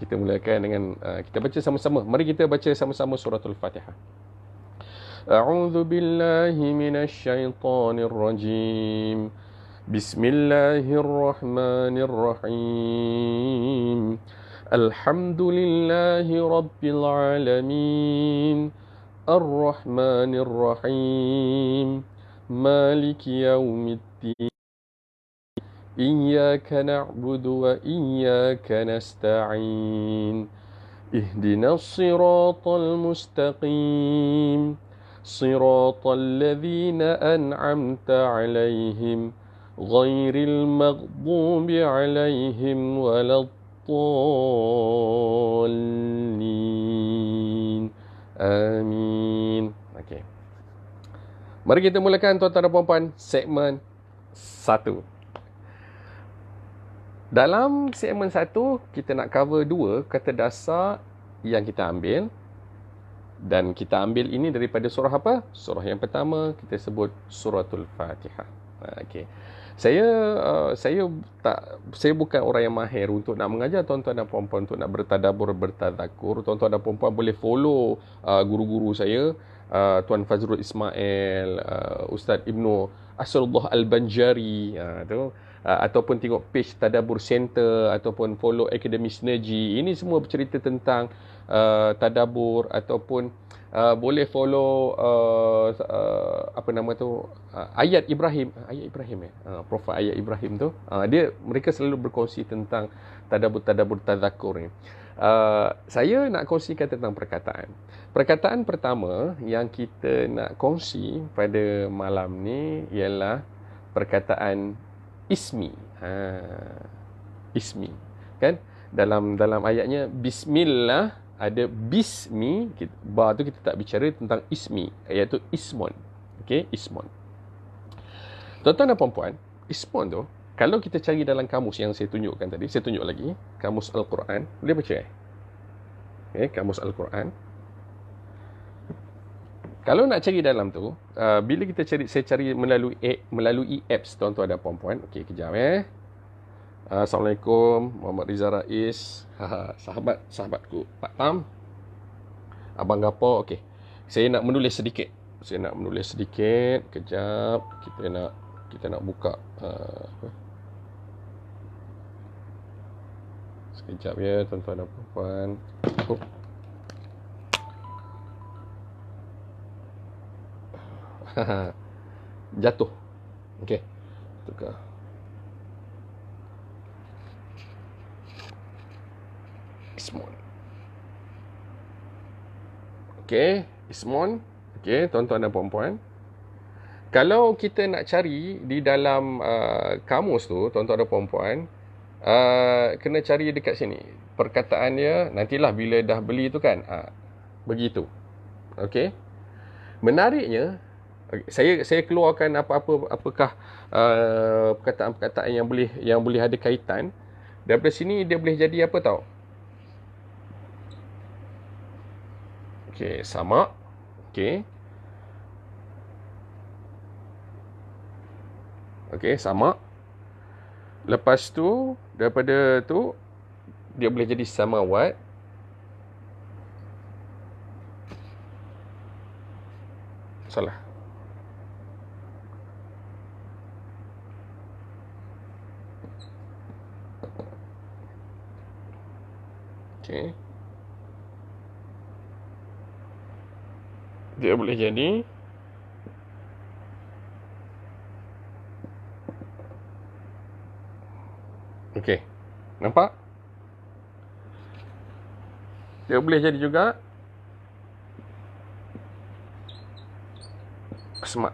Kita mulakan dengan kita baca sama-sama. Mari kita baca sama-sama suratul Fatihah. A'udzu billahi minasy syaithanir rajim. Bismillahirrahmanirrahim. Alhamdulillahi rabbil alamin. Ar-Rahmanir Rahim. Maliki yaumiddin. Iyyaka na'budu wa iyyaka nasta'in. Ihdinas siratal mustaqim. Siratal ladzina an'amta 'alaihim ghairil maghdubi 'alaihim waladdallin. Amin. Okey. Mari kita mulakan tuan-tuan dan puan-puan segmen 1. Dalam segmen 1 kita nak cover 2 kata dasar yang kita ambil. Dan kita ambil ini daripada surah apa? Surah yang pertama kita sebut suratul Fatihah. Okey. Saya bukan orang yang mahir untuk nak mengajar tuan-tuan dan puan-puan untuk nak bertadabbur, bertazakur. Tuan-tuan dan puan-puan boleh follow guru-guru saya, Tuan Fazrul Ismail, Ustaz Ibnu Asrullah Al-Banjari, ataupun tengok page Tadabbur Center, ataupun follow Akademi Sinergi. Ini semua bercerita tentang tadabbur, ataupun boleh follow Ayat Ibrahim, Profil Ayat Ibrahim tu. Mereka selalu berkongsi tentang tadabbur tazakur ni. Saya nak kongsikan tentang perkataan. Perkataan pertama yang kita nak kongsi pada malam ni ialah perkataan ismi. Ismi. Kan? Dalam ayatnya bismillah ada bismi, ba tu kita tak bicara tentang ismi, iaitu ismon. Okey, ismon. Tuan-tuan dan puan-puan, ismon tu kalau kita cari dalam kamus yang saya tunjukkan tadi, saya tunjuk lagi, kamus Al-Quran, boleh baca Okey, kamus Al-Quran. Kalau nak cari dalam tu, bila kita cari, saya cari melalui apps tuan-tuan dan puan-puan. Okey, kejap Assalamualaikum, Muhammad Riza Rais. Sahabatku Pak Tam, Abang Gapo. Okey, saya nak menulis sedikit. Kejap, kita nak buka sekejap ya tuan-tuan dan puan-puan. Jatuh. Okey, tukar. Ismon. Okey, Ismon. Okey, tuan-tuan dan puan-puan. Kalau kita nak cari di dalam kamus tu, tuan-tuan dan puan-puan, kena cari dekat sini. Perkataan dia, nantilah bila dah beli tu kan. Begitu. Okey. Menariknya, saya keluarkan apakah perkataan-perkataan yang boleh ada kaitan. Daripada sini dia boleh jadi apa tau? Okey, sama. Okey. Okey, sama. Lepas tu, daripada tu, dia boleh jadi samawat. Salah. Okey. Dia boleh jadi okey. Nampak? Dia boleh jadi juga asma.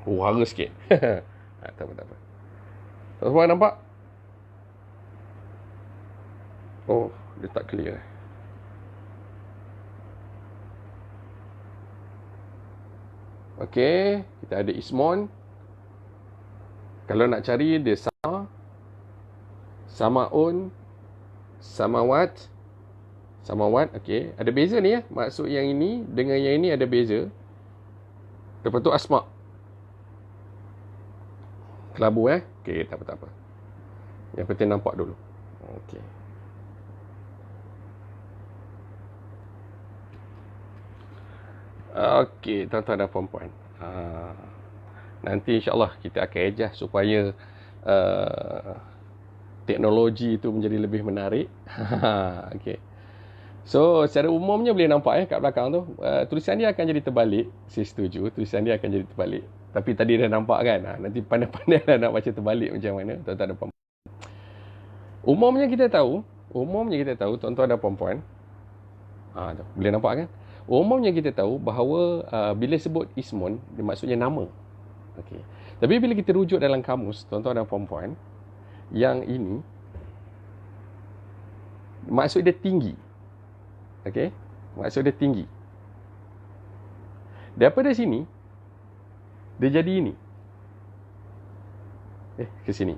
Harus sikit. Tak apa. Semua nampak? Oh, dia tak clear. Okey, kita ada ismon. Kalau nak cari dia sama, samaun, samawat. Okey, ada beza ni ya. Maksud yang ini dengan yang ini ada beza. Lepas tu asma. Kelabu Okey, tak apa, tak apa. Yang penting nampak dulu. Okey. Okey, tuan-tuan dan puan-puan. Nanti insyaAllah kita akan adjust supaya teknologi itu menjadi lebih menarik. Okey. So, secara umumnya boleh nampak kat belakang tu, tulisan dia akan jadi terbalik. Saya setuju, tulisan dia akan jadi terbalik. Tapi tadi dah nampak kan, nanti pandai-pandai lah nak baca terbalik macam mana, tuan-tuan dan puan-puan. Umumnya kita tahu, tuan-tuan dan puan-puan, boleh nampak kan? Umumnya kita tahu bahawa bila sebut ismun, dia maksudnya nama. Okey. Tapi bila kita rujuk dalam kamus, tuan-tuan dan puan-puan, yang ini maksud dia tinggi. Okey, maksud dia tinggi. Daripada sini dia jadi ini. Ke sini.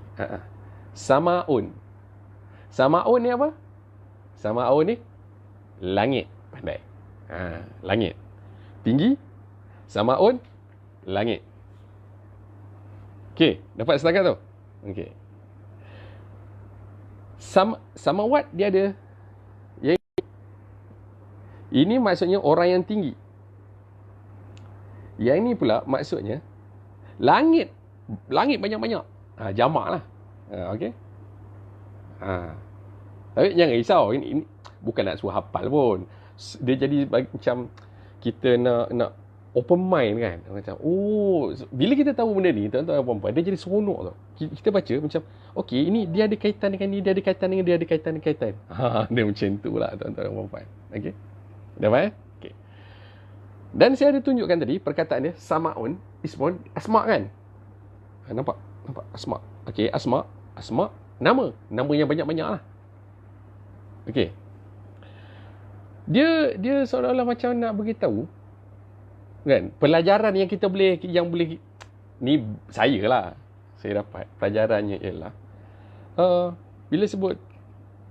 Samaun. Samaun ni apa? Samaun ni langit. Pandai. Langit. Tinggi. Samaun langit. Okey, dapat setakat tu? Okey. Samawat dia ada. Ini maksudnya orang yang tinggi. Yang ini pula maksudnya langit. Langit banyak-banyak. Jamak lah. Okey. Tapi jangan risau. Ini bukan nak suruh hafal pun. Dia jadi macam kita nak open mind kan. Macam, bila kita tahu benda ni, tuan-tuan dan puan-puan, dia jadi seronok tau. Kita baca macam, okey, ini dia ada kaitan dengan ni, dia ada kaitan dengan dia, ada kaitan. Dia macam tu lah, tuan-tuan dan puan-puan. Okey. Dah faham? Okey. Dan saya ada tunjukkan tadi perkataan dia samaun, ismun, asma kan? Nampak? Asma. Okey, asma, nama yang banyak-banyak lah. Okey. Dia seolah-olah macam nak beritahu kan, pelajaran yang kita boleh ni saya dapat pelajarannya ialah bila sebut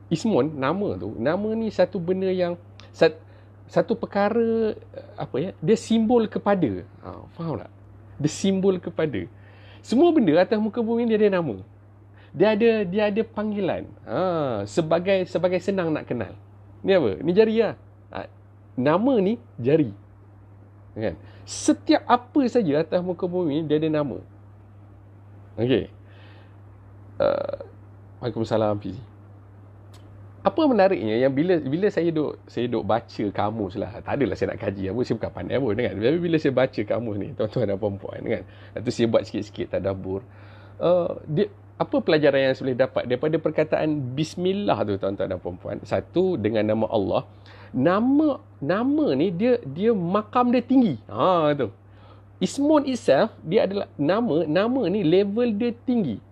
ismun, nama ni satu benda yang satu perkara dia simbol kepada. Faham tak? Dia simbol kepada. Semua benda atas muka bumi ni dia ada nama. Dia ada panggilan. Sebagai senang nak kenal. Ni apa? Ni jari lah. Nama ni jari. Kan? Setiap apa saja atas muka bumi dia ada nama. Okey. Waalaikumsalam Fizi. Apa menariknya yang bila saya duk baca kamus lah. Tak adalah saya nak kaji apa, saya bukan pandai pun kan. Tapi bila saya baca kamus ni, tuan-tuan dan puan-puan kan. Lepas tu saya buat sikit-sikit tadabbur. Apa pelajaran yang saya boleh dapat daripada perkataan bismillah tu, tuan-tuan dan puan-puan? Satu, dengan nama Allah. Nama ni dia makam dia tinggi. Tu. Ismun itself dia adalah nama ni level dia tinggi.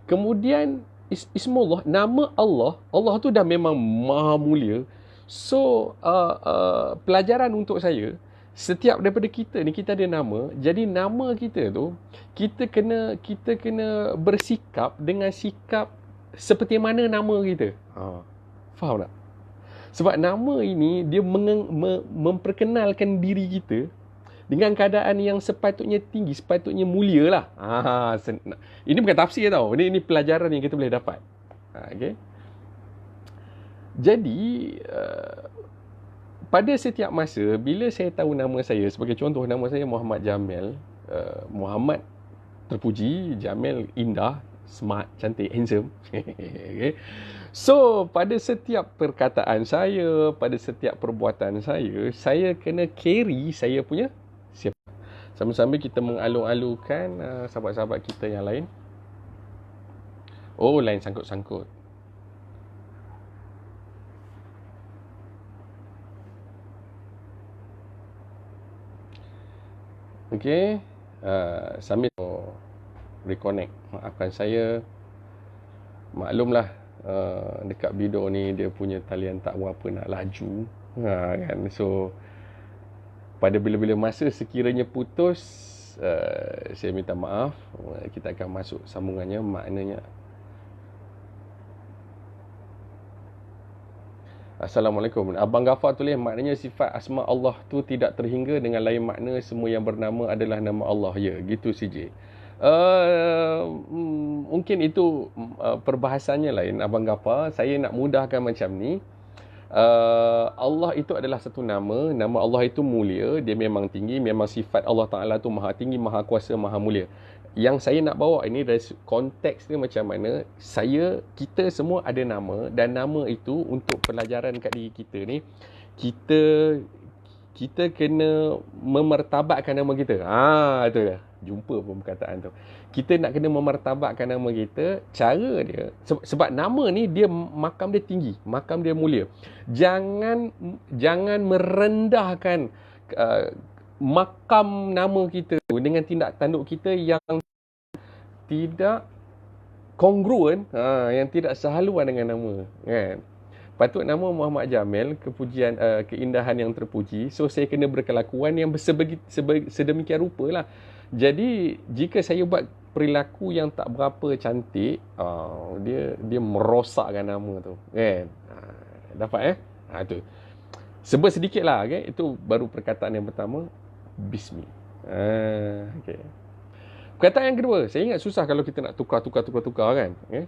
Kemudian Ismullah, nama Allah tu dah memang maha mulia. So pelajaran untuk saya, setiap daripada kita ni kita ada nama. Jadi nama kita tu kita kena bersikap dengan sikap seperti mana nama kita. Faham tak? Sebab nama ini dia memperkenalkan diri kita dengan keadaan yang sepatutnya tinggi, sepatutnya mulia lah. Ini bukan tafsir tau. Ini pelajaran yang kita boleh dapat. Okay. Jadi, pada setiap masa, bila saya tahu nama saya, sebagai contoh nama saya Muhammad Jamil, Muhammad terpuji, Jamil indah, smart, cantik, handsome. Okay. So, pada setiap perkataan saya, pada setiap perbuatan saya kena carry saya punya siapa. Sambil-sambil kita mengalu-alukan sahabat-sahabat kita yang lain. Lain sangkut-sangkut. Okey. Sambil reconnect. Maafkan saya. Maklumlah, dekat video ni dia punya talian tak berapa nak laju. Kan. So, pada bila-bila masa sekiranya putus, saya minta maaf. Kita akan masuk sambungannya. Maknanya, Assalamualaikum. Abang Ghafar tulis maknanya sifat asma Allah tu tidak terhingga dengan lain makna, semua yang bernama adalah nama Allah. Ya, gitu CJ. Mungkin itu perbahasannya lain, Abang Gafar. Saya nak mudahkan macam ni. Allah itu adalah satu nama. Nama Allah itu mulia. Dia memang tinggi. Memang sifat Allah Ta'ala tu maha tinggi, maha kuasa, maha mulia. Yang saya nak bawa ini dari konteks dia macam mana. Kita semua ada nama. Dan nama itu untuk pelajaran kat diri kita ni, kita kena memertabatkan nama kita. Itu dah. Jumpa pun perkataan tu. Kita nak kena memertabatkan nama kita. Cara dia, sebab nama ni dia makam dia tinggi, makam dia mulia. Jangan merendahkan makam nama kita dengan tindak tanduk kita yang tidak kongruen, yang tidak sehaluan dengan nama, kan? Patut nama Muhammad Jamil, kepujian, keindahan yang terpuji. So saya kena berkelakuan yang sedemikian rupa lah. Jadi jika saya buat perilaku yang tak berapa cantik, dia merosakkan nama tu, kan? Dapat tu. Sebut sedikit lah, okay? Itu baru perkataan yang pertama, Bismi. Okay. Perkataan yang kedua, saya ingat susah kalau kita nak tukar kan, okay?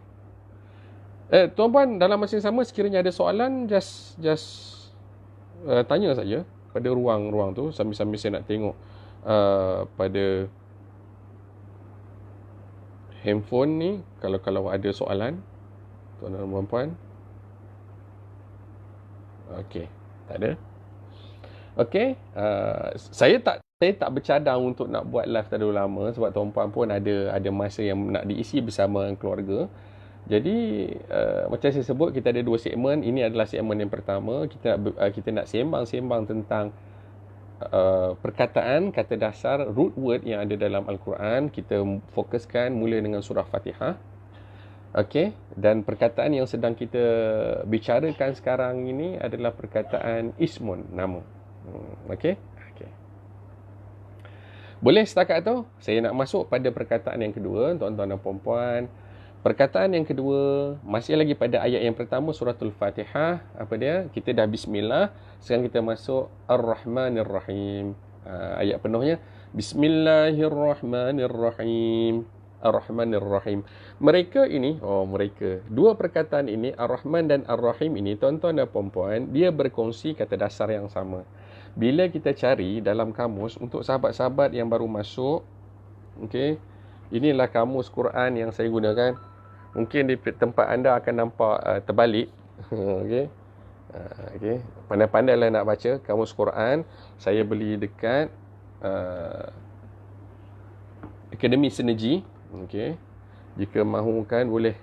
Tuan-puan, dalam masa yang sama, sekiranya ada soalan, just tanya saja pada ruang tu, sambil-sambil saya nak tengok pada handphone ni, kalau ada soalan, tuan-tuan dan puan-puan. Okey, tak ada. Okey, saya tak bercadang untuk nak buat live terlalu lama sebab tuan-puan pun ada masa yang nak diisi bersama keluarga. Jadi macam saya sebut, kita ada 2 segmen. Ini adalah segmen yang pertama. Kita nak sembang-sembang tentang perkataan, kata dasar, root word yang ada dalam Al-Quran. Kita fokuskan mula dengan surah Fatihah. Okey, dan perkataan yang sedang kita bicarakan sekarang ini adalah perkataan ismun, nama. Okey. Boleh setakat tu saya nak masuk pada perkataan yang kedua, tuan-tuan dan puan-puan. Perkataan yang kedua masih lagi pada ayat yang pertama suratul Fatihah. Apa dia? Kita dah bismillah. Sekarang kita masuk Ar-Rahmanir-Rahim. Ayat penuhnya Bismillahirrahmanirrahim. Ar-Rahmanir-Rahim. Mereka, dua perkataan ini, Ar-Rahman dan Ar-Rahim ini, tuan-tuan dan puan-puan, dia berkongsi kata dasar yang sama. Bila kita cari dalam kamus untuk sahabat-sahabat yang baru masuk, okey, inilah kamus Quran yang saya gunakan. Mungkin di tempat anda akan nampak terbalik. Okey. Pandai-pandailah nak baca kamus Quran. Saya beli dekat Akademi Sinergi. Okey. Jika mahukan boleh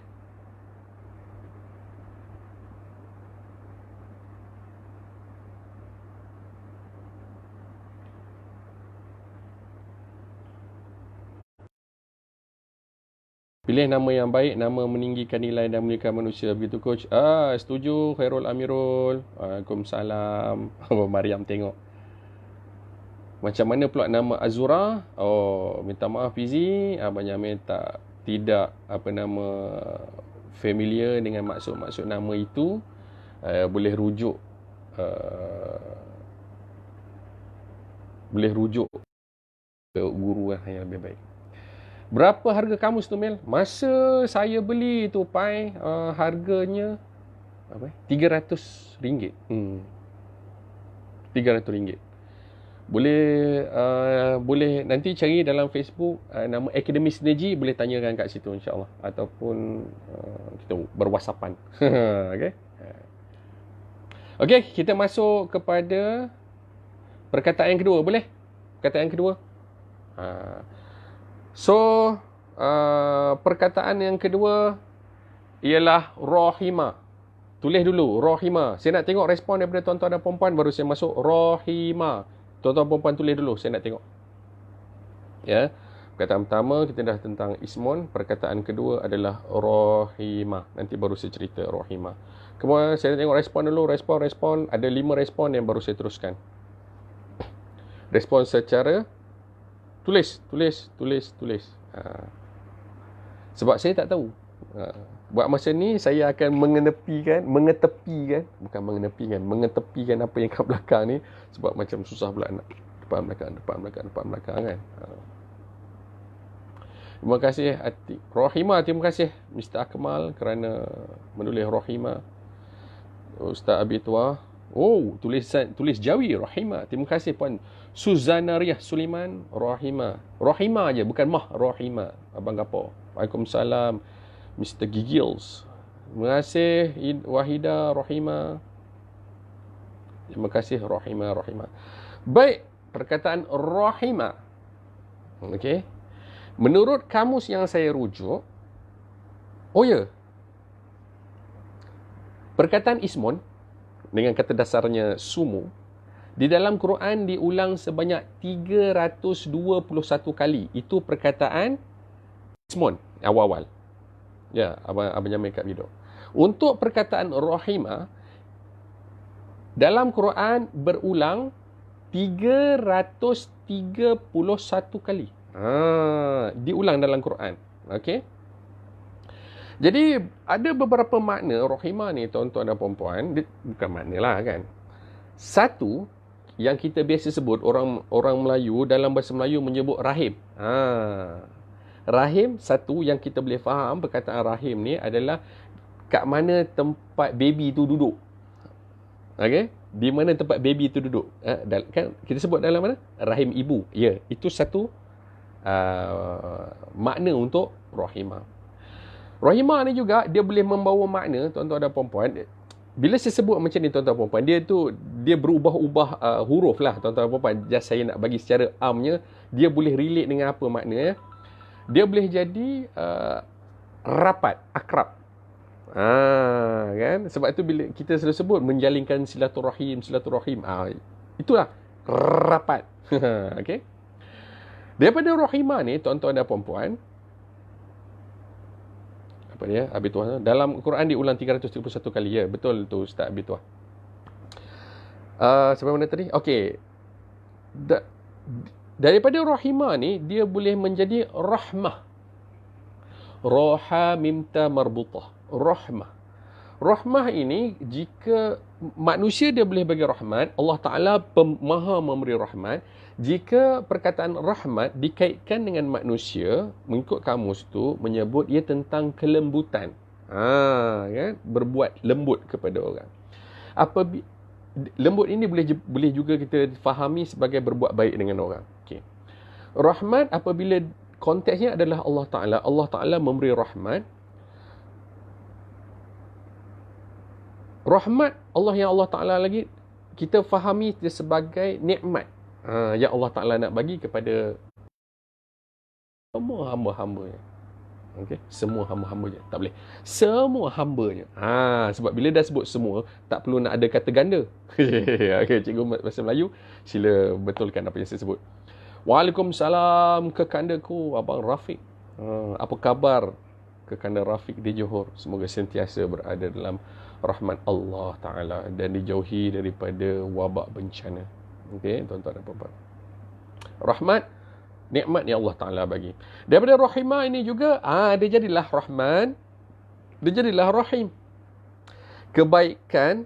pilih nama yang baik, nama meninggikan nilai dan memuliakan manusia. Begitu coach? Setuju Khairul Amirul. Waalaikumsalam. Mariam tengok. Macam mana pula nama Azura? Minta maaf Fizi, Abang Jamil tidak familiar dengan maksud-maksud nama itu. Boleh rujuk ke guru yang lebih baik. Berapa harga kamus tu, Mel? Masa saya beli tu, Pai, harganya RM300. RM300. Boleh nanti cari dalam Facebook nama Akademi Sinergi, boleh tanyakan kat situ insya-Allah, ataupun kita berwhatsappan. Okey, kita masuk kepada perkataan yang kedua, boleh? Perkataan yang kedua. Perkataan yang kedua ialah Rahimah. Tulis dulu Rahimah. Saya nak tengok respon daripada tuan-tuan dan puan-puan, baru saya masuk Rahimah. Tuan-tuan dan puan-puan tulis dulu, saya nak tengok. Ya. Perkataan pertama kita dah tentang ismun, perkataan kedua adalah Rahimah. Nanti baru saya cerita Rahimah. Kemudian saya nak tengok respon dulu, respon. Ada 5 respon yang baru saya teruskan. Respon secara tulis. Sebab saya tak tahu. Buat masa ni saya akan mengetepikan apa yang kat belakang ni, sebab macam susah pula nak depan belakang kan. Terima kasih Rahimah, terima kasih Mr. Akmal kerana menulis Rahimah. Ustaz Abi Tua. Oh, tulis Jawi Rahimah. Terima kasih Puan Suzana Riah Suliman Rahimah. Rahimah aja, bukan Mah, Rahimah. Abang gapo. Waalaikumsalam Mr. Gigils. Terima kasih Wahida Rahimah. Terima kasih Rahimah. Baik, perkataan Rahimah. Okey. Menurut kamus yang saya rujuk, oh ya, perkataan ismun dengan kata dasarnya sumu di dalam Quran diulang sebanyak 321 kali. Itu perkataan ismun awal-awal. Ya, abang jamin kat video. Untuk perkataan rahimah dalam Quran berulang 331 kali. Diulang dalam Quran. Okey. Jadi ada beberapa makna rahimah ni tuan-tuan dan puan-puan, bukan makna lah kan. Satu yang kita biasa sebut orang Melayu dalam bahasa Melayu menyebut rahim. Rahim satu yang kita boleh faham perkataan rahim ni adalah kat mana tempat baby tu duduk. Okey? Di mana tempat baby tu duduk? Kan kita sebut dalam mana? Rahim ibu. Ya, itu satu makna untuk rahimah. Rahimah ni juga dia boleh membawa makna tuan-tuan dan puan-puan. Bila saya sebut macam ni tuan-tuan dan puan-puan, dia berubah-ubah huruf lah tuan-tuan dan puan-puan. Just saya nak bagi secara amnya, dia boleh relate dengan apa makna ya. Dia boleh jadi rapat, akrab. Kan? Sebab itu bila kita selalu sebut menjalinkan silaturahim, itulah rapat. Okey. Daripada rahimah ni tuan-tuan dan puan-puan, apa dia? Abi Tuah dalam Quran diulang 331 kali. Ya, betul tu Ustaz Abi Tuah. Sampai mana tadi? Okey. Daripada rahimah ni dia boleh menjadi rahmah. Roha mimta marbutah. Rahmah. Rahmah ini jika manusia dia boleh bagi rahmat, Allah Ta'ala maha memberi rahmat. Jika perkataan rahmat dikaitkan dengan manusia, mengikut kamus tu menyebut ia tentang kelembutan. Kan? Berbuat lembut kepada orang. Lembut ini boleh juga kita fahami sebagai berbuat baik dengan orang. Okay. Rahmat apabila konteksnya adalah Allah Ta'ala. Allah Ta'ala memberi rahmat. Rahmat Allah yang Allah Ta'ala lagi kita fahami dia sebagai nikmat yang Allah Ta'ala nak bagi kepada semua hamba-hambanya. Okay? Semua hamba-hambanya. Tak boleh. Semua hambanya. Sebab bila dah sebut semua, tak perlu nak ada kata ganda. Okay, cikgu bahasa Melayu, sila betulkan apa yang saya sebut. Waalaikumsalam kekandaku, Abang Rafiq. Apa khabar kekanda Rafiq di Johor? Semoga sentiasa berada dalam rahmat Allah Ta'ala dan dijauhi daripada wabak bencana. Okey, tuan-tuan dan puan-puan. Rahmat, nikmat yang Allah Ta'ala bagi. Daripada rahimah ini juga, dia jadilah rahman, dia jadilah rahim. Kebaikan,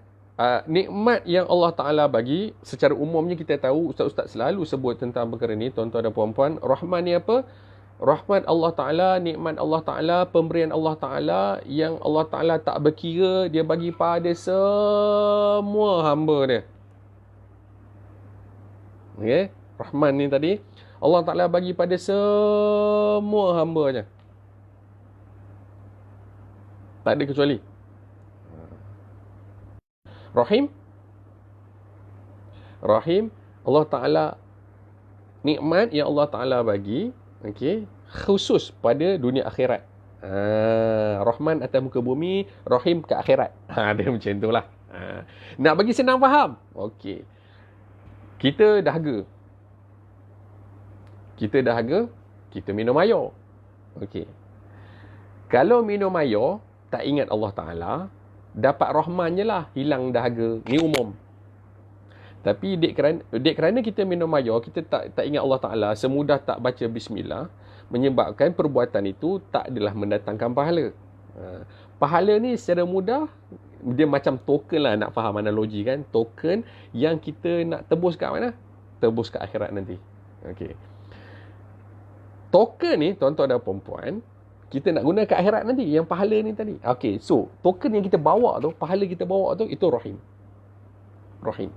nikmat yang Allah Ta'ala bagi, secara umumnya kita tahu, ustaz-ustaz selalu sebut tentang perkara ni, tuan-tuan dan puan-puan. Rahman ni apa? Rahmat Allah Ta'ala, nikmat Allah Ta'ala, pemberian Allah Ta'ala yang Allah Ta'ala tak berkira, dia bagi pada semua hamba dia. Okay? Rahman ni tadi, Allah Ta'ala bagi pada semua hambanya. Tak ada kecuali. Rahim. Rahim, Allah Ta'ala, nikmat yang Allah Ta'ala bagi, okay, khusus pada dunia akhirat. Rahman atas muka bumi, Rahim ke akhirat. Dia macam tu lah. Nak bagi senang faham. Okey. Kita dahaga. Kita minum air. Okey. Kalau minum air, tak ingat Allah Ta'ala, dapat Rahman je lah, hilang dahaga. Ni umum. Tapi dek kerana kita minum air, kita tak ingat Allah Ta'ala, semudah tak baca bismillah, menyebabkan perbuatan itu tak adalah mendatangkan pahala. Pahala ni secara mudah, dia macam token lah, nak faham analogi kan. Token yang kita nak tebus kat mana? Tebus kat akhirat nanti. Okay. token ni, tuan-tuan dan puan-puan, kita nak guna kat akhirat nanti, yang pahala ni tadi. Okay, so token yang kita bawa tu, pahala kita bawa tu, itu rahim. Rahim.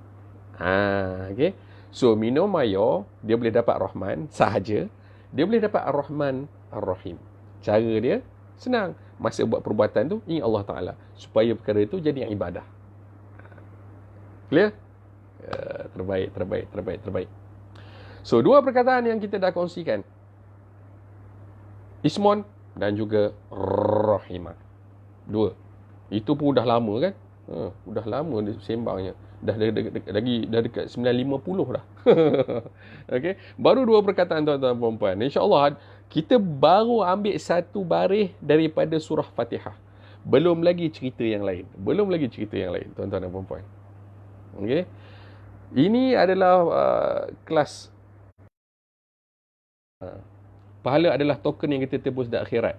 Okay. So minum mayo, dia boleh dapat Rahman sahaja. Dia boleh dapat Ar-Rahman Ar-Rahim. Cara dia senang. Masa buat perbuatan tu, ingat Allah Ta'ala, supaya perkara itu jadi yang ibadah. Clear? Terbaik. So, dua perkataan yang kita dah kongsikan. Ismon dan juga Rahimah. Dua. Itu pun dah lama kan? Dah lama sembangnya. Dah dekat 950 dah. Okay. Baru dua perkataan tuan-tuan dan puan-puan. InsyaAllah kita baru ambil satu baris daripada surah Fatihah. Belum lagi cerita yang lain. Tuan-tuan dan puan-puan. Okay. Ini adalah kelas. Pahala adalah token yang kita tebus di akhirat.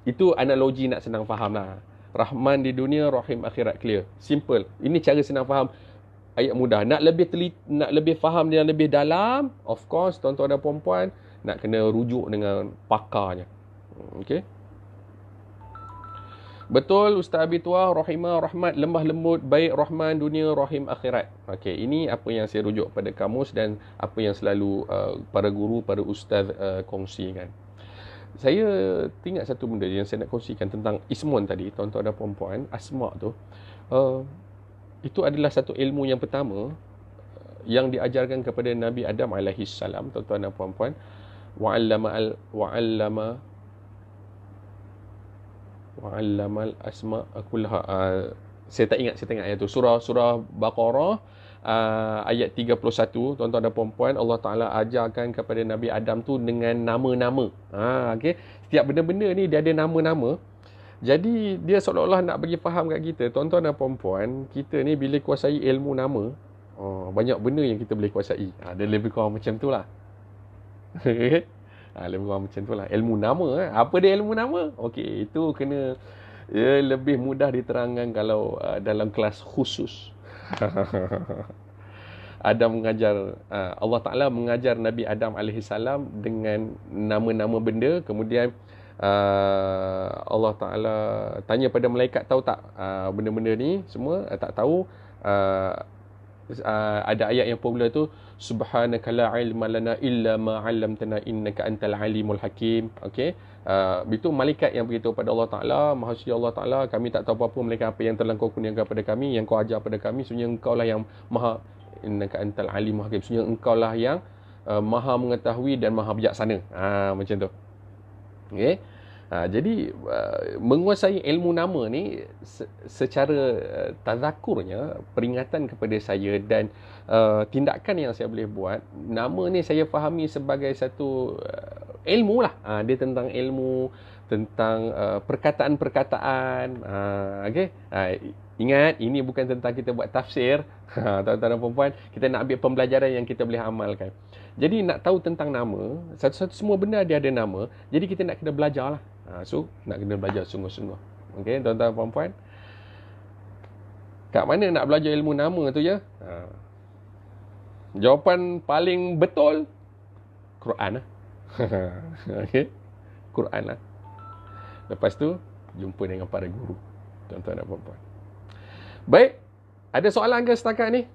Itu analogi nak senang faham lah. Rahman di dunia, Rahim akhirat, clear. Simple. Ini cara senang faham. Ayat mudah. Nak lebih faham dan lebih dalam, of course, tuan-tuan dan puan-puan, nak kena rujuk dengan pakarnya. Okay. Betul, Ustaz Abi Tua, Rahimah, Rahmat, lembah lembut, baik Rahman dunia, Rahim akhirat. Okay, ini apa yang saya rujuk pada kamus dan apa yang selalu para guru, para ustaz kongsikan. Saya ingat satu benda yang saya nak kongsikan tentang Ismon tadi, tuan-tuan dan puan-puan, Asma' tu. Itu adalah satu ilmu yang pertama yang diajarkan kepada Nabi Adam alaihi salam, tuan-tuan dan puan-puan. Wa'allama al-asma' kullaha. Saya tak ingat ayat tu. Surah Baqarah ayat 31, tuan-tuan dan puan-puan, Allah Ta'ala ajarkan kepada Nabi Adam tu dengan nama-nama. Okay. Setiap benda-benda ni dia ada nama-nama. Jadi dia seolah-olah nak bagi faham kat kita, tuan-tuan dan puan-puan, kita ni bila kuasai ilmu nama, banyak benda yang kita boleh kuasai. Dia lebih kurang macam tu lah. Lebih kurang macam tu lah. Ilmu nama. Apa dia ilmu nama? Okey, itu kena lebih mudah diterangkan kalau dalam kelas khusus. Adam mengajar, Allah Ta'ala mengajar Nabi Adam AS dengan nama-nama benda. Kemudian Allah Ta'ala tanya pada malaikat, tahu tak benda-benda ni semua? Tak tahu. Ada ayat yang popular tu, subhanaka la ilma lana illa ma 'allamtana innaka antal alimul hakim. Okey. Itu malaikat yang beritahu pada Allah Ta'ala, Maha Suci Allah Ta'ala, kami tak tahu apa-apa melainkan apa yang telah kau kurniakan kepada kami, yang kau ajar pada kami. Sebenarnya engkau lah yang maha, innaka antal alimul hakim. Sebenarnya engkau lah yang maha mengetahui dan maha bijaksana. Macam tu. Okey. Jadi menguasai ilmu nama ni secara tazakurnya, peringatan kepada saya dan tindakan yang saya boleh buat. Nama ni saya fahami sebagai satu ilmu lah. Dia tentang ilmu, tentang perkataan-perkataan. Okay? Ingat, ini bukan tentang kita buat tafsir. Tuan-tuan dan puan-puan, kita nak ambil pembelajaran yang kita boleh amalkan. Jadi nak tahu tentang nama, satu-satu semua benda dia ada nama. Jadi kita nak kena belajar lah. So, nak kena belajar sungguh-sungguh. Okay, tuan-tuan dan puan-puan. Kat mana nak belajar ilmu nama tu ya? Jawapan paling betul, Quran lah. Okay, Quran lah. Lepas tu, jumpa dengan para guru. Tuan-tuan dan puan-puan. Baik, ada soalan ke setakat ni?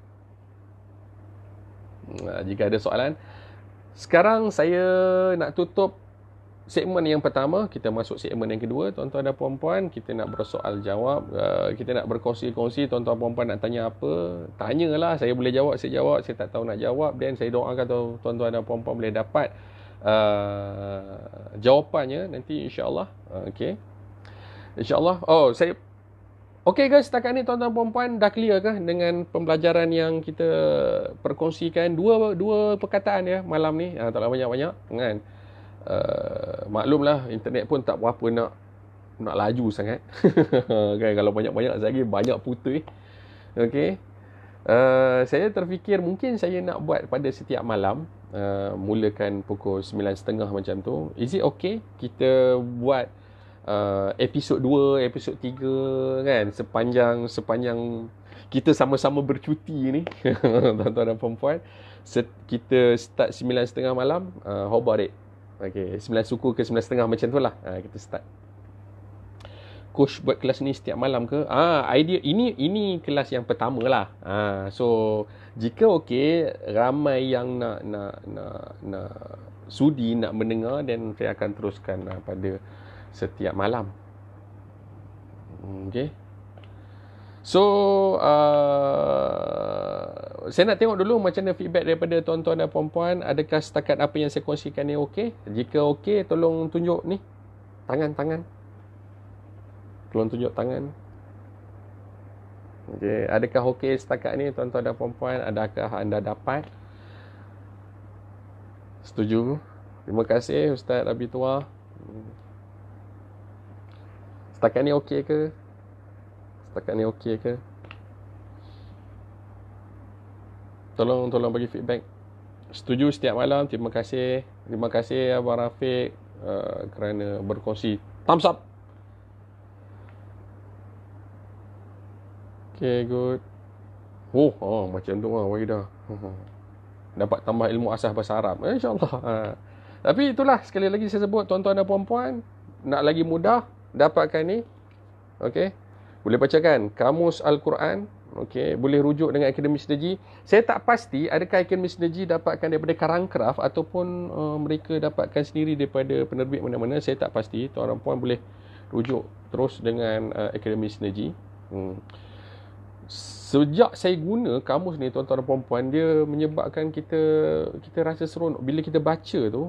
Jika ada soalan, sekarang saya nak tutup segmen yang pertama, kita masuk segmen yang kedua. Tuan-tuan dan puan-puan, kita nak bersoal jawab, kita nak berkongsi-kongsi. Tuan-tuan dan puan-puan nak tanya apa, tanyalah. Saya boleh jawab, saya jawab. Saya tak tahu nak jawab, dan saya doakan tuan-tuan dan puan-puan boleh dapat jawapannya nanti insya-Allah. Okey, insya-Allah. Okey guys, setakat ni tuan-tuan puan-puan dah clear ke dengan pembelajaran yang kita perkongsikan? Dua perkataan ya malam ni. Taklah banyak-banyak kan. Maklumlah internet pun tak berapa nak laju sangat. Kan, kalau banyak-banyak lagi banyak putus. Okey. Saya terfikir mungkin saya nak buat pada setiap malam, mulakan pukul 9.30 macam tu. Is it okay kita buat episod 2, episod 3 kan, sepanjang kita sama-sama bercuti ni. Tuan-tuan dan puan-puan, kita start 9.30 malam. How about it? Okey, 9 suku ke 9,5 macam tu lah. Kita start. Coach buat kelas ni setiap malam ke? Idea ini kelas yang pertama lah. So jika okey, ramai yang nak sudi nak mendengar, dan saya akan teruskan pada setiap malam. Okey. So saya nak tengok dulu macam mana feedback daripada tuan-tuan dan puan-puan. Adakah setakat apa yang saya kongsikan ni okey? Jika okey, tolong tunjuk ni tangan. Tolong tunjuk tangan. Okey, adakah okey setakat ni tuan-tuan dan puan-puan? Adakah anda dapat? Setuju? Terima kasih Ustaz Rabi Tua. Setakat ni okey ke? Setakat ni okey ke? Tolong bagi feedback. Setuju setiap malam. Terima kasih. Terima kasih Abang Rafiq kerana berkongsi. Thumbs up. Okay, good. Macam tu lah Wahidah. Dapat tambah ilmu asas bahasa Arab. InsyaAllah. Tapi itulah, sekali lagi saya sebut, tuan-tuan dan puan-puan, nak lagi mudah dapatkan ni. Okay. Boleh bacakan Kamus Al-Quran. Okay. Boleh rujuk dengan Akademi Sinergi. Saya tak pasti adakah Akademi Sinergi dapatkan daripada Karangcraft ataupun mereka dapatkan sendiri daripada penerbit mana-mana. Saya tak pasti. Tuan dan puan boleh rujuk terus dengan Akademi Sinergi. Sejak saya guna kamus ni tuan-tuan dan puan-puan, dia menyebabkan kita rasa seronok bila kita baca tu,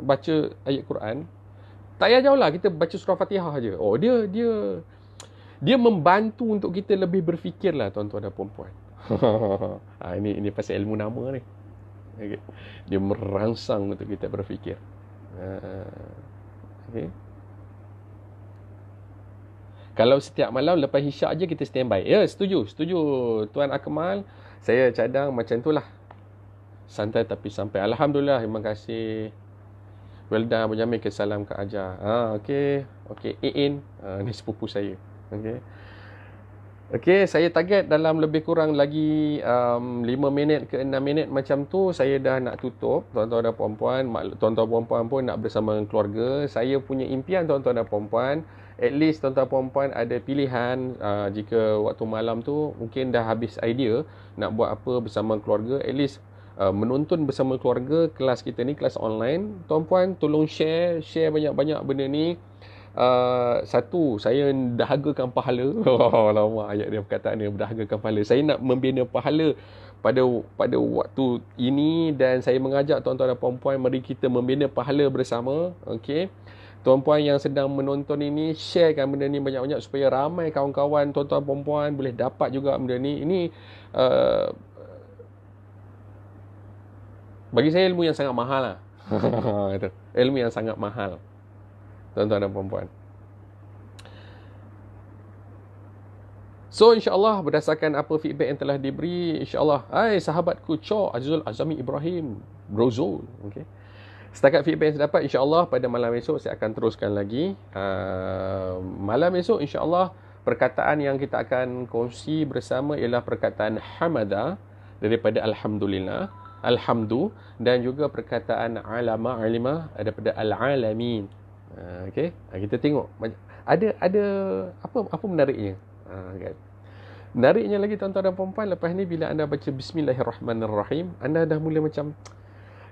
baca ayat Quran. Tak payah jauh lah, kita baca surah Fatihah aja. Dia membantu untuk kita lebih berfikir lah tuan-tuan dan puan-puan. Ini pasal ilmu nama ni. Okay. Dia merangsang untuk kita berfikir. Okay. Kalau setiap malam lepas isyak je kita standby. Ya, setuju Tuan Akmal. Saya cadang macam tu lah. Santai tapi sampai. Alhamdulillah, terima kasih. Well done, Abu Jamil. Salam ke Ajar. Okey. In. Ni sepupu saya. Okey, saya target dalam lebih kurang lagi 5 minit ke 6 minit macam tu. Saya dah nak tutup. Tuan-tuan dan puan-puan. Tuan-tuan dan puan-puan pun nak bersama dengan keluarga. Saya punya impian tuan-tuan dan puan-puan, at least tuan-tuan dan puan-puan ada pilihan. Jika waktu malam tu mungkin dah habis idea nak buat apa bersama keluarga, at least menonton bersama keluarga kelas kita ni, kelas online. Tuan-puan tolong share banyak-banyak benda ni. Satu, saya dahagakan pahala. Lama ayat dia, perkataan dia, dahagakan pahala. Saya nak membina pahala pada waktu ini, dan saya mengajak tuan-tuan dan puan-puan, mari kita membina pahala bersama. Okey. Tuan-puan yang sedang menonton ini, sharekan benda ni banyak-banyak supaya ramai kawan-kawan tuan-tuan puan-puan boleh dapat juga benda ni. Ini bagi saya ilmu yang sangat mahal lah. Itu. Ilmu yang sangat mahal, tuan-tuan dan puan-puan. So insyaAllah berdasarkan apa feedback yang telah diberi, insyaAllah, sahabatku Cho Azizul Azami Ibrahim Brozul, okay. Setakat feedback yang saya dapat, insyaAllah pada malam esok saya akan teruskan lagi. Malam esok insyaAllah perkataan yang kita akan kongsi bersama ialah perkataan hamada daripada alhamdulillah, alhamdu, dan juga perkataan alimah daripada al-alamin. Okey, kita tengok ada apa menariknya. Kan? Menariknya lagi tuan-tuan dan puan-puan, lepas ni bila anda baca bismillahirrahmanirrahim, anda dah mula macam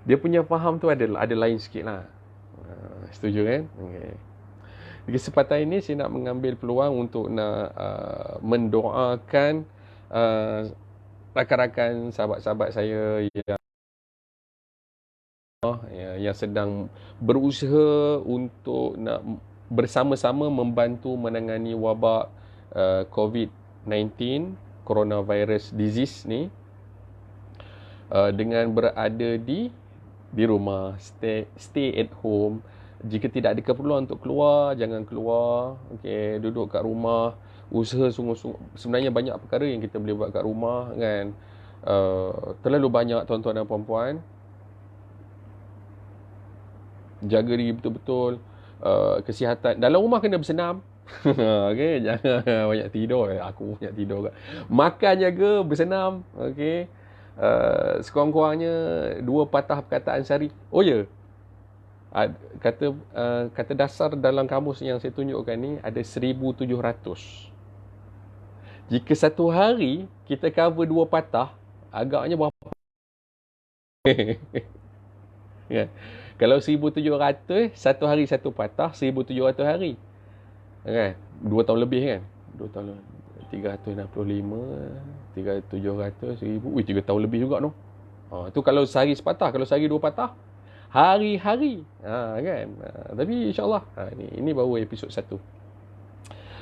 dia punya faham tu ada lain sikit lah. Setuju kan? Okay. Di kesempatan ini saya nak mengambil peluang untuk nak mendoakan rakan-rakan sahabat-sahabat saya yang sedang berusaha untuk nak bersama-sama membantu menangani wabak COVID-19, coronavirus disease ni, dengan berada di rumah, stay at home. Jika tidak ada keperluan untuk keluar, jangan keluar. Okey, duduk kat rumah, usaha sungguh-sungguh. Sebenarnya banyak perkara yang kita boleh buat kat rumah kan. Terlalu banyak tuan-tuan dan puan-puan. Jaga diri betul-betul. Kesihatan dalam rumah kena bersenam. Okey, jangan banyak tidur. Aku banyak tidur kat. Makan jaga, bersenam. Okey. Sekurang-kurangnya 2 patah perkataan sehari. Oh ya. Kata dasar dalam kamus yang saya tunjukkan ni ada 1,700. Jika satu hari kita cover 2 patah, agaknya berapa? Kan? Kalau 1,700, satu hari satu patah, 1,700 hari. Kan? 2 tahun lebih kan? 2 tahun lebih. 365, 700, 1,000. Ui, 3 tahun lebih juga tu. Tu kalau sehari sepatah, kalau sehari 2 patah, hari-hari. Kan? Tapi insyaAllah, ini baru episod 1.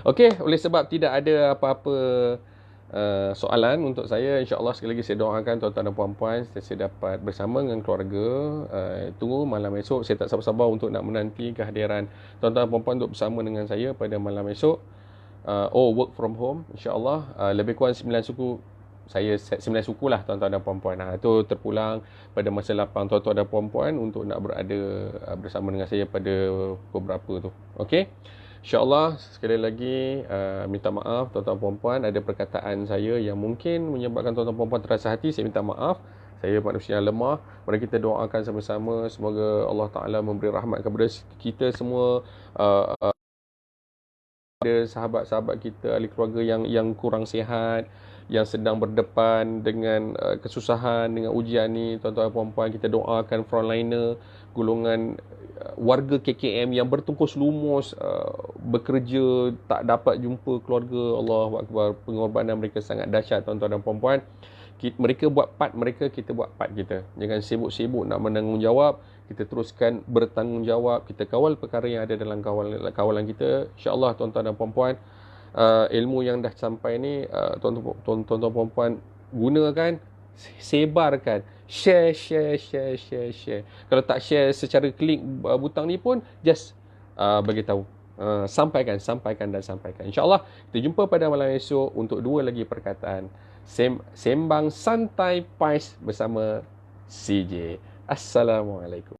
Okey, oleh sebab tidak ada apa-apa soalan untuk saya, insyaAllah sekali lagi saya doakan tuan-tuan dan puan-puan saya dapat bersama dengan keluarga. Tunggu malam esok, saya tak sabar-sabar untuk nak menanti kehadiran tuan-tuan dan puan-puan untuk bersama dengan saya pada malam esok. Work from home, insyaAllah. Lebih kurang 9 suku, saya set 9 suku lah tuan-tuan dan puan-puan. Itu terpulang pada masa lapang tuan-tuan dan puan-puan untuk nak berada bersama dengan saya pada pukul berapa tu. Okey, InsyaAllah sekali lagi minta maaf tuan-tuan puan-puan, ada perkataan saya yang mungkin menyebabkan tuan-tuan puan-puan terasa hati, saya minta maaf. Saya manusia yang lemah. Mari kita doakan sama-sama semoga Allah Ta'ala memberi rahmat kepada kita semua, ada sahabat-sahabat kita, ahli keluarga yang kurang sihat, yang sedang berdepan dengan kesusahan, dengan ujian ni. Tuan-tuan puan-puan, kita doakan frontliner, golongan warga KKM yang bertungkus lumus, bekerja, tak dapat jumpa keluarga. Allahu Akbar, pengorbanan mereka sangat dahsyat tuan-tuan dan puan-puan. Mereka buat part mereka, kita buat part kita. Jangan sibuk-sibuk nak menanggungjawab. Kita teruskan bertanggungjawab. Kita kawal perkara yang ada dalam kawalan kita. InsyaAllah tuan-tuan dan puan-puan, ilmu yang dah sampai ni, tuan-tuan puan-puan gunakan, sebarkan, share. Kalau tak share secara klik butang ni pun, just bagi tahu. Sampaikan. InsyaAllah kita jumpa pada malam esok untuk 2 lagi perkataan sembang santai pais bersama CJ. Assalamualaikum.